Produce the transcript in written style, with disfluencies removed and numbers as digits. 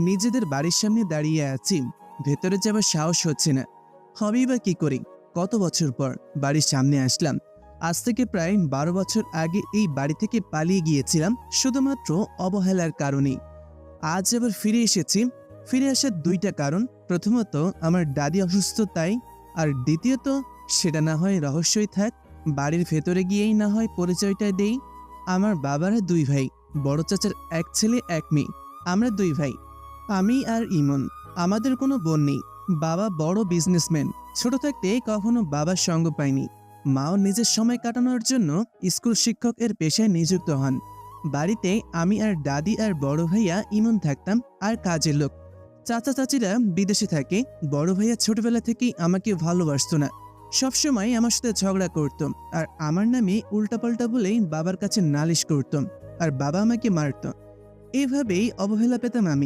নিজেদের বাড়ির সামনে দাঁড়িয়ে আছি, ভেতরে যাবার সাহস হচ্ছে না। হবেই বা কি করি? কত বছর পর বাড়ির সামনে আসলাম। আজ থেকে প্রায় 12 বছর আগে এই বাড়ি থেকে পালিয়ে গিয়েছিলাম শুধুমাত্র অবহেলার কারণেই। আজ আবার ফিরে এসেছি। ফিরে আসার দুইটা কারণ: প্রথমত আমার দাদি অসুস্থ তাই, আর দ্বিতীয়ত সেটা না হয় রহস্যই থাক, বাড়ির ভেতরে গিয়েই না হয় পরিচয়টা দেই। আমার বাবারা দুই ভাই, বড় চাচার এক ছেলে এক মেয়ে। আমরা দুই ভাই, আমি আর ইমন। আমাদের কোনো বোন নেই। বাবা বড় বিজনেসম্যান। ছোট থাকতে কখনো বাবার সঙ্গ পাইনি। মাও নিজের সময় কাটানোর জন্য স্কুল শিক্ষক এর পেশায় নিযুক্ত হন। বাড়িতে আমি আর দাদি আর বড় ভাইয়া ইমন থাকতাম, আর কাজের লোক। চাচা চাচিরা বিদেশে থাকে। বড় ভাইয়া ছোটবেলা থেকেই আমাকে ভালোবাসতো না, সবসময় আমার সাথে ঝগড়া করত, আর আমার নামে উল্টাপাল্টা বলেই বাবার কাছে নালিশ করত, আর বাবা আমাকে মারত। এভাবেই অবহেলা পেতাম আমি।